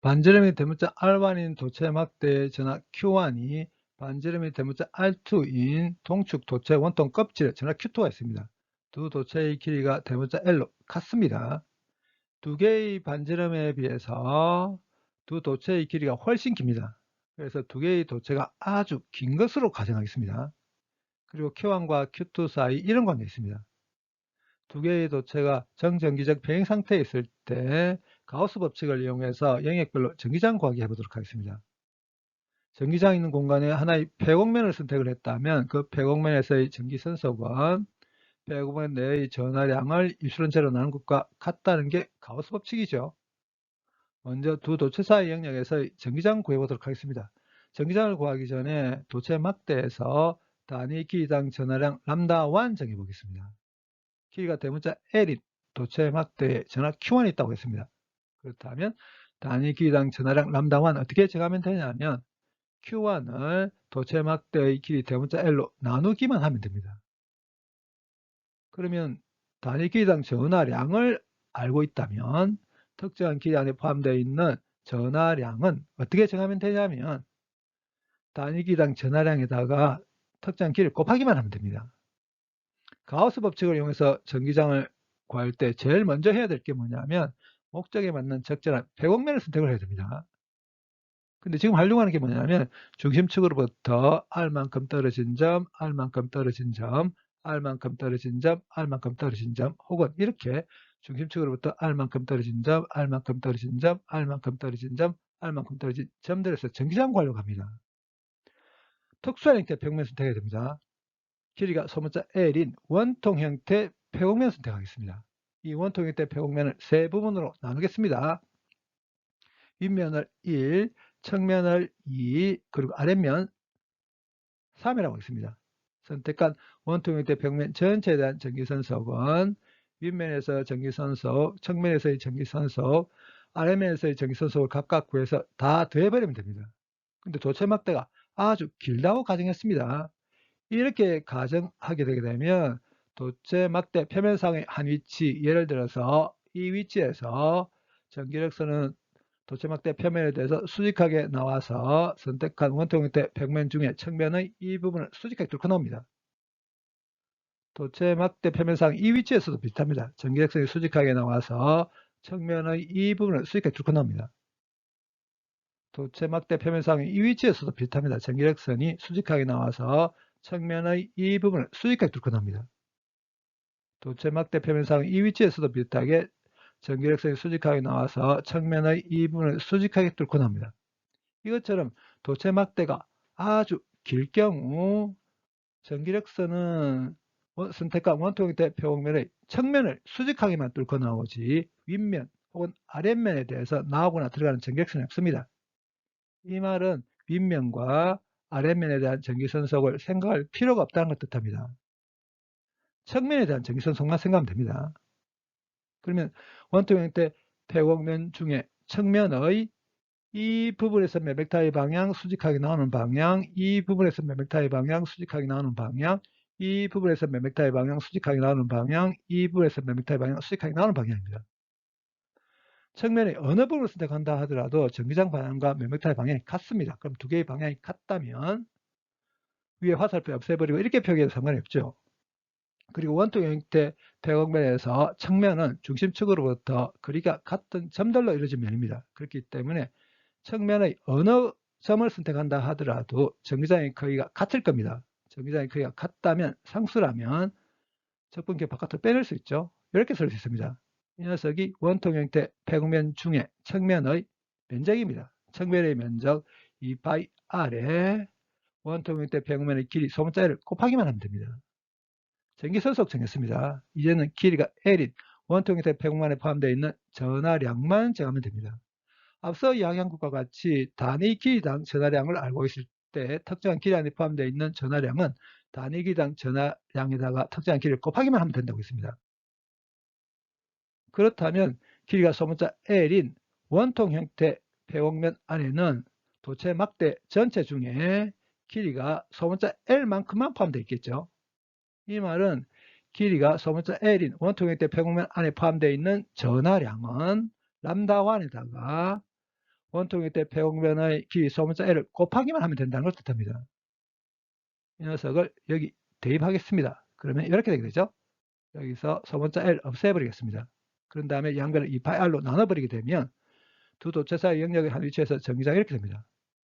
반지름이 대문자 R1인 도체 막대의 전하 Q1이 반지름이 대문자 R2인 동축 도체 원통 껍질의 전하 Q2가 있습니다. 두 도체의 길이가 대문자 L로 같습니다. 두 개의 반지름에 비해서 두 도체의 길이가 훨씬 깁니다. 그래서 두 개의 도체가 아주 긴 것으로 가정하겠습니다. 그리고 Q1과 Q2 사이 이런 관계가 있습니다. 두 개의 도체가 정전기적 병행 상태에 있을 때 가우스 법칙을 이용해서 영역별로 전기장 구하기 해보도록 하겠습니다. 전기장 있는 공간에 하나의 폐곡면을 선택을 했다면 그 폐곡면에서의 전기선속은 폐곡면 내의 전하량을 입술원체로 나눈 것과 같다는 게 가우스 법칙이죠. 먼저 두 도체 사이 영역에서의 전기장 구해보도록 하겠습니다. 전기장을 구하기 전에 도체 막대에서 단위 길이당 전하량 람다1 정해보겠습니다. 길이가 대문자 L인 도체 막대에 전하 Q1이 있다고 했습니다. 그렇다면 단위 길이당 전하량 람다1 어떻게 정하면 되냐면 Q1을 도체 막대의 길이 대문자 L로 나누기만 하면 됩니다. 그러면 단위 길이당 전하량을 알고 있다면 특정한 길이 안에 포함되어 있는 전하량은 어떻게 정하면 되냐면 단위 길이당 전하량에다가 특정한 길이를 곱하기만 하면 됩니다. 가우스 법칙을 이용해서 전기장을 구할 때 제일 먼저 해야 될 게 뭐냐면 목적에 맞는 적절한 폐곡면을 선택을 해야 됩니다. 근데 지금 활용하는 게 뭐냐면 중심축으로부터 R만큼 떨어진 점, R만큼 떨어진 점, R만큼 떨어진 점, R만큼 떨어진 점 혹은 이렇게 중심축으로부터 R만큼 떨어진 점, R만큼 떨어진 점, R만큼 떨어진 점, R만큼 떨어진 점들에서 전기장 구하려고 합니다. 특수한 형태의 평면 선택해야 됩니다. 길이가 소문자 L인 원통 형태 폐곡면 선택하겠습니다. 이 원통 형태 폐곡면을 세 부분으로 나누겠습니다. 윗면을 1, 측면을 2, 그리고 아랫면 3이라고 하겠습니다. 선택한 원통 형태 벽면 전체에 대한 전기선속은 윗면에서 전기선속, 측면에서의 전기선속, 아랫면에서의 전기선속을 각각 구해서 다 더해버리면 됩니다. 근데 도체 막대가 아주 길다고 가정했습니다. 이렇게 가정하게 되게 되면 도체 막대 표면상의 한 위치, 예를 들어서 이 위치에서 전기력선은 도체 막대 표면에 대해서 수직하게 나와서 선택한 원통 형태 벽면 중에 측면의 이 부분을 수직하게 뚫고 나옵니다. 도체 막대 표면상 이 위치에서도 비슷합니다. 전기력선이 수직하게 나와서 측면의 이 부분을 수직하게 뚫고 나옵니다. 도체 막대 표면상의 이 위치에서도 비슷합니다. 전기력선이 수직하게 나와서 측면의 이 부분을 수직하게 뚫고 나옵니다. 도체 막대 표면상 이 위치에서도 비슷하게 전기력선이 수직하게 나와서 측면의 이 부분을 수직하게 뚫고 나옵니다. 이것처럼 도체 막대가 아주 길 경우 전기력선은 선택한 원통 형태 표면의 측면을 수직하게만 뚫고 나오지 윗면 혹은 아랫면에 대해서 나오거나 들어가는 전기력선이 없습니다. 이 말은 윗면과 아랫면에 대한 전기선속을 생각할 필요가 없다는 걸 뜻합니다. 측면에 대한 전기선속만 생각하면 됩니다. 그러면 원통 형태 폐곡면 중에 측면의 이 부분에서 몇 벡터의 방향, 수직하게 나오는 방향, 이 부분에서 몇 벡터의 방향, 수직하게 나오는 방향, 이 부분에서 몇 벡터의 방향, 수직하게 나오는 방향, 이 부분에서 몇 벡터의 방향, 수직하게 나오는 방향입니다. 측면의 어느 부분을 선택한다 하더라도 전기장 방향과 몇 벡터의 방향이 같습니다. 그럼 두 개의 방향이 같다면 위에 화살표 없애버리고 이렇게 표기해도 상관이 없죠. 그리고 원통 형태 폐곡면에서 측면은 중심축으로부터 거리가 같은 점들로 이루어진 면입니다. 그렇기 때문에 측면의 어느 점을 선택한다 하더라도 전기장의 크기가 같을 겁니다. 전기장의 크기가 같다면 상수라면 적분기 바깥으로 빼낼 수 있죠. 이렇게 쓸 수 있습니다. 이 녀석이 원통 형태 폐곡면 중에 측면의 면적입니다. 측면의 면적 2파이 r에 원통 형태 폐곡면의 길이 소문자를 곱하기만 하면 됩니다. 전기선속 정했습니다. 이제는 길이가 L인 원통 형태 폐곡면에 포함되어 있는 전하량만 정하면 됩니다. 앞서 이야기한 것과 같이 단위 길이당 전하량을 알고 있을 때 특정한 길이 안에 포함되어 있는 전하량은 단위 길이당 전하량에다가 특정한 길이를 곱하기만 하면 된다고 했습니다. 그렇다면 길이가 소문자 L인 원통 형태 폐곡면 안에는 도체 막대 전체 중에 길이가 소문자 L만큼만 포함되어 있겠죠. 이 말은 길이가 소문자 L인 원통 형태 폐곡면 안에 포함되어 있는 전하량은 람다1에다가 원통 형태 평면의 길이 소문자 L을 곱하기만 하면 된다는 걸 뜻합니다. 이 녀석을 여기 대입하겠습니다. 그러면 이렇게 되게 되죠. 여기서 소문자 L 없애버리겠습니다. 그런 다음에 양변을 2파이R로 나눠버리게 되면 두 도체 사이 영역의 한 위치에서 전기장이 이렇게 됩니다.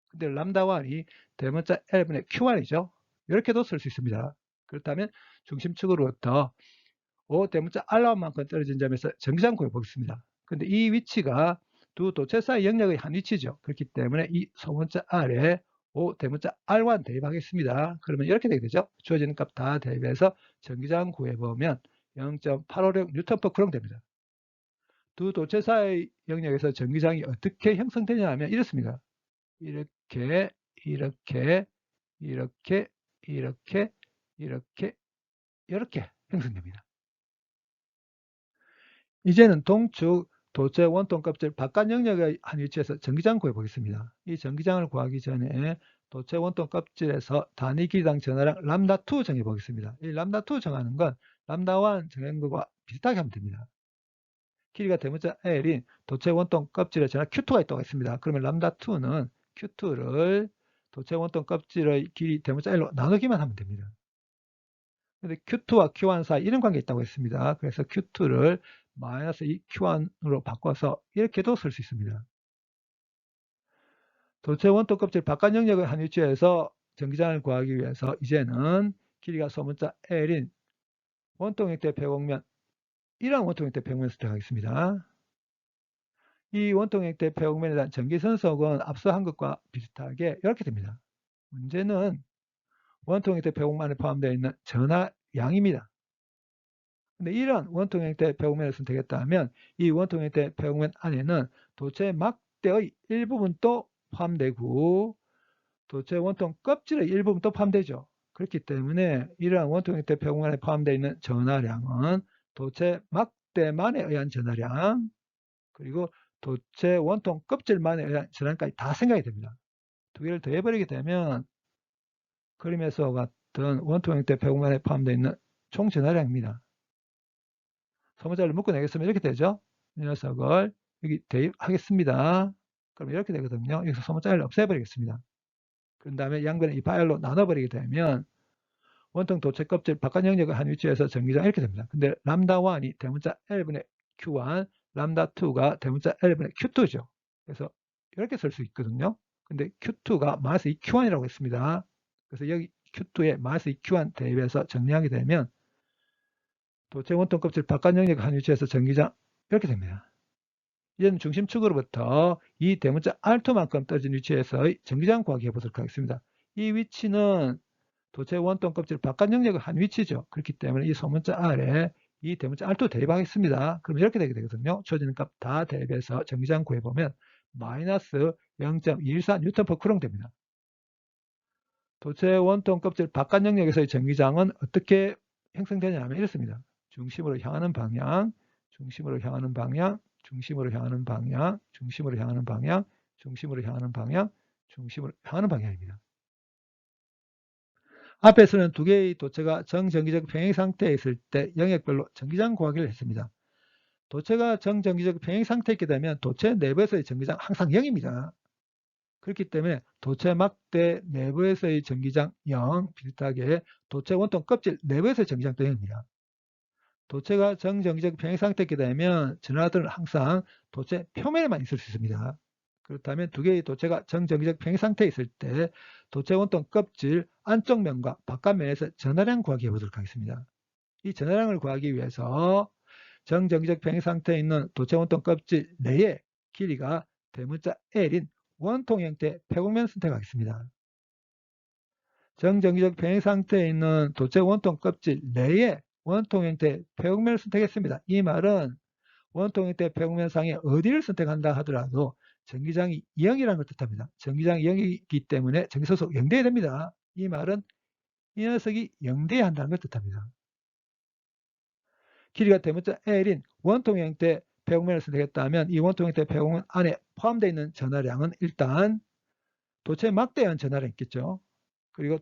근데 람다1이 대문자 L분의 Q1이죠. 이렇게도 쓸 수 있습니다. 그렇다면 중심축으로부터 O 대문자 R1만큼 떨어진 점에서 전기장 구해보겠습니다. 근데 이 위치가 두 도체 사이 영역의 한 위치죠. 그렇기 때문에 이 소문자 R에 O 대문자 R1 대입하겠습니다. 그러면 이렇게 되게 되죠. 주어지는 값 다 대입해서 전기장 구해보면 0.856 뉴턴 퍼 쿠롱 됩니다. 두 도체 사이 영역에서 전기장이 어떻게 형성되냐 하면 이렇습니다. 이렇게, 이렇게, 이렇게, 이렇게, 이렇게, 이렇게 형성됩니다. 이제는 동축 도체 원통 껍질 바깥 영역의 한 위치에서 전기장 구해보겠습니다. 이 전기장을 구하기 전에 도체 원통 껍질에서 단위 길이당 전하량 람다2 정해보겠습니다. 이 람다2 정하는 건 람다1 정한 것과 비슷하게 하면 됩니다. 길이가 대문자 L인 도체 원통 껍질의 전하 Q2가 있다고 했습니다. 그러면 람다2는 Q2를 도체 원통 껍질의 길이 대문자 L로 나누기만 하면 됩니다. 근데 Q2와 Q1 사이 이런 관계 있다고 했습니다. 그래서 Q2를 마이너스 2Q1으로 바꿔서 이렇게도 쓸 수 있습니다. 도체 원통 껍질 바깥 영역의 한 위치에서 전기장을 구하기 위해서 이제는 길이가 소문자 L인 원통 형태 배곡면, 이러한 원통 형태 배곡면을 선택하겠습니다. 이 원통 형태 배곡면에 대한 전기 선속은 앞서 한 것과 비슷하게 이렇게 됩니다. 문제는 원통 형태 배곡면에 포함되어 있는 전하량입니다. 근데 이러한 원통 형태 배곡면을 선택했다면 이 원통 형태 배곡면 안에는 도체 막대의 일부분도 포함되고 도체 원통 껍질의 일부분도 포함되죠. 그렇기 때문에 이러한 원통 형태 배곡면에 포함되어 있는 전하량은 도체 막대만에 의한 전하량, 그리고 도체 원통 껍질만에 의한 전하량까지 다 생각이 됩니다. 두 개를 더해버리게 되면 그림에서 같은 원통 형태 배곡면에 포함되어 있는 총 전하량입니다. 소문자를 묶어내겠으면 이렇게 되죠. 이 녀석을 여기 대입하겠습니다. 그럼 이렇게 되거든요. 여기서 소문자를 없애버리겠습니다. 그런 다음에 양변을 이 파일로 나눠버리게 되면 원통 도체 껍질 바깥 영역의 한 위치에서 전기장 이렇게 됩니다. 근데 람다1이 대문자 L분의 Q1, 람다2가 대문자 L분의 Q2죠. 그래서 이렇게 쓸 수 있거든요. 근데 Q2가 마이너스 2Q1이라고 했습니다. 그래서 여기 Q2에 마이너스 2Q1 대입해서 정리하게 되면 도체 원통 껍질 바깥 영역의 한 위치에서 전기장 이렇게 됩니다. 이제는 중심축으로부터 이 대문자 R2만큼 떨어진 위치에서의 전기장 구하기 해보도록 하겠습니다. 이 위치는 도체 원통 껍질 바깥 영역의 한 위치죠. 그렇기 때문에 이 소문자 R에 이 대문자 R2 대입하겠습니다. 그럼 이렇게 되게 되거든요. 주어지는 값 다 대입해서 전기장 구해보면 마이너스 0.214 뉴턴 퍼 쿠롱 됩니다. 도체 원통 껍질 바깥 영역에서의 전기장은 어떻게 형성되냐면 이렇습니다. 중심으로 향하는 방향, 중심으로 향하는 방향, 중심으로 향하는 방향, 중심으로 향하는 방향, 중심으로 향하는 방향, 중심으로 향하는 방향입니다. 앞에서는 두 개의 도체가 정전기적 평행 상태에 있을 때 영역별로 전기장 구하기를 했습니다. 도체가 정전기적 평행 상태에 있게 되면 도체 내부에서의 전기장 항상 0입니다. 그렇기 때문에 도체 막대 내부에서의 전기장 0, 비슷하게 도체 원통 껍질 내부에서의 전기장도 0입니다. 도체가 정전기적 평행 상태에 있게 되면 전하들은 항상 도체 표면에만 있을 수 있습니다. 그렇다면 두 개의 도체가 정전기적 평행 상태에 있을 때 도체 원통 껍질 안쪽 면과 바깥 면에서 전하량 구하기 해보도록 하겠습니다. 이 전하량을 구하기 위해서 정전기적 평행 상태에 있는 도체 원통 껍질 내의 길이가 대문자 L인 원통 형태 폐곡면 선택하겠습니다. 정전기적 평행 상태에 있는 도체 원통 껍질 내의 원통 형태 폐곡면을 선택했습니다. 이 말은 원통 형태 폐곡면 상에 어디를 선택한다 하더라도 전기장이 0이라는 걸 뜻합니다. 전기장이 0이기 때문에 전기소속 0돼야 됩니다. 이 말은 이 녀석이 0돼야 한다는 걸 뜻합니다. 길이가 대문자 L인 원통 형태 폐곡면을 선택했다면 이 원통 형태 폐곡면 안에 포함되어 있는 전하량은 일단 도체 막대에 의한 전하량 있겠죠. 그리고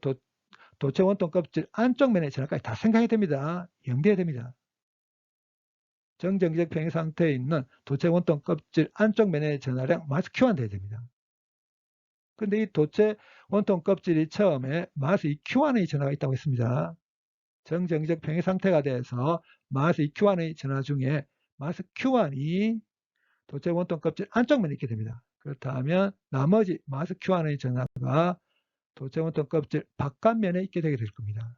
도체 원통 껍질 안쪽 면의 전하까지 다 생각해야 됩니다. 0돼야 됩니다. 정정지적 평행 상태에 있는 도체 원통 껍질 안쪽 면의 전하량 마이너스 Q1 돼야 됩니다. 근데 이 도체 원통 껍질이 처음에 마이너스 2Q1의 전하가 있다고 했습니다. 정정지적 평행 상태가 돼서 마이너스 2Q1의 전하 중에 마이너스 Q1이 도체 원통 껍질 안쪽 면에 있게 됩니다. 그렇다면 나머지 마이너스 Q1의 전하가 도체 원통 껍질 바깥면에 있게 되게 될 겁니다.